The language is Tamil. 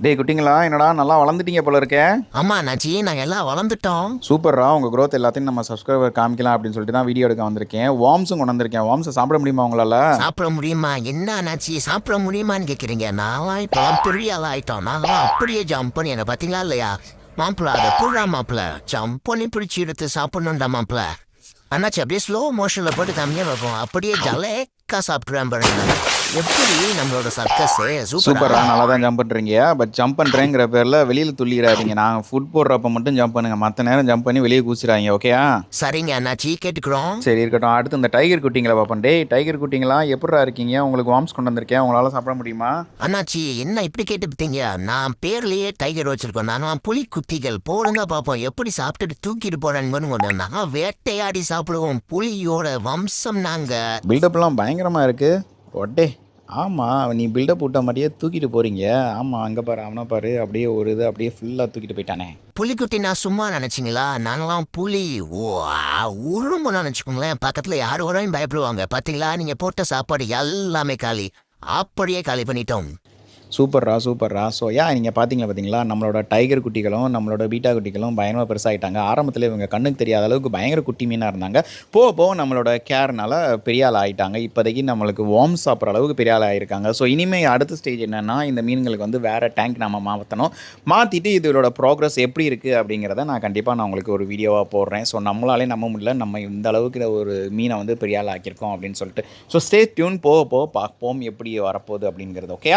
டேய் குட்டிங்களா, என்னடா நல்லா வளர்ந்துட்டீங்க போல இருக்கே. ஆமா அண்ணாச்சி, நாங்கள் எல்லாம் வளர்ந்துட்டோம். சூப்பர்ரா, உங்கள் growth எல்லாத்தையும் நம்ம சப்ஸ்கிரைபர் காமிக்கலாம் அப்படின்னு சொல்லிட்டு தான் வீடியோ எடுக்க வந்திருக்கேன். வார்ம்ஸும் கொண்டு வந்திருக்கேன். வார்ம்ஸை சாப்பிட முடியுமா உங்களால்? சாப்பிட முடியுமா? என்ன அண்ணாச்சி சாப்பிட முடியுமான்னு கேட்குறீங்க? நான்லாம் இப்போலாம் பெரிய ஆள் ஆயிட்டோம். நான்லாம் அப்படியே ஜம்ப் பண்ணி என்ன பார்த்தீங்களா இல்லையா? மாப்பிள்ள அதை புறா மாப்பிள்ள ஜம்ப் பண்ணி பிடிச்சி எடுத்து சாப்பிடணும்டா மாப்பிள்ள. அண்ணாச்சி அப்படியே ஸ்லோ மோஷனில் போட்டு கம்மியாக வைப்போம். அப்படியே ஜலேக்கா சாப்பிட்றேன் பாருங்க. எப்படி நம்மளோட சர்க்கஸ் சூப்பரா, சூப்பரா. நல்லா தான் ஜம்ப் பண்ணுறீங்க. பட் ஜம்ப் பண்ணுறேங்கிற பேரில் வெளியில் துள்ளிடாதீங்க. நாங்கள் ஃபுட் போடுறப்ப மட்டும் ஜம்ப் பண்ணுங்க, மற்ற நேரம் ஜம்ப் பண்ணி வெளியே கூச்சிடாங்க. ஓகேயா? சரிங்க அண்ணாச்சி, கேட்டுக்கிறோம். சரி இருக்கட்டும். அடுத்து இந்த டைகர் குட்டிங்களை பார்ப்போம். டேய் டைகர் குட்டிங்களா, எப்படிடா இருக்கீங்க? உங்களுக்கு வார்ம்ஸ் கொண்டு வந்திருக்கேன். உங்களால் சாப்பிட முடியுமா? அண்ணாச்சி என்ன இப்படி கேட்டுவிட்டீங்க? நான் பேர்லயே டைகர் வச்சிருக்கோம். நானும் புலி குட்டிகள் போடுங்க பார்ப்போம் எப்படி சாப்பிட்டுட்டு தூக்கிட்டு போறாங்கன்னு. நாங்கள் வேட்டையாடி சாப்பிடுவோம். புலியோட வம்சம் நாங்க. பில்டப்லாம் பயங்கரமாக இருக்குது. ஒட்டே ஆமாம், நீ பில்டப் விட்ட மாதிரியே தூக்கிட்டு போகிறீங்க. ஆமாம், அங்கே பாரு, அவனை பாரு, அப்படியே ஒரு இது அப்படியே ஃபுல்லாக தூக்கிட்டு போயிட்டானே. புலிக்குட்டி நான் சும்மா நினைச்சிங்களா? நாங்களாம் புலி உரும்பு நினைச்சுக்கோங்களேன். பக்கத்துல யார் வரையும் பயப்படுவாங்க. பாத்தீங்களா, நீங்க போட்ட சாப்பாடு எல்லாமே காலி. அப்படியே காலி பண்ணிட்டோம். சூப்பர்ரா சூப்பர்ரா. ஸோ நீங்கள் பார்த்தீங்களா, நம்மளோட டைகர் குட்டிகளும் நம்மளோட பீட்டா குட்டிகளும் பயங்கரமாக பெருசாகிட்டாங்க. ஆரம்பத்தில் இவங்க கண்ணுக்கு தெரியாத அளவுக்கு பயங்கர குட்டி மீனாக இருந்தாங்க. போக நம்மளோட கேர்னால் பெரிய ஆள் ஆகிட்டாங்க. இப்போதைக்கு நம்மளுக்கு வார்ம்ஸ் சாப்பிட்ற அளவுக்கு பெரிய ஆள் ஆகிருக்காங்க. ஸோ இனிமேல் அடுத்த ஸ்டேஜ் என்னென்னா, இந்த மீன்களுக்கு வந்து வேறு டேங்க் நம்ம மாற்றணும். மாற்றிட்டு இதோட ப்ராக்ரஸ் எப்படி இருக்குது அப்படிங்கிறத நான் உங்களுக்கு ஒரு வீடியோவாக போடுறேன். ஸோ நம்மளாலே நம்ப முடியல, நம்ம இந்த அளவுக்கு ஒரு மீனை வந்து பெரிய ஆள் ஆக்கியிருக்கோம் அப்படின்னு சொல்லிட்டு. ஸோ ஸ்டே டியூன், போக பார்ப்போம் எப்படி வரப்போகுது அப்படிங்கிறது. ஓகே.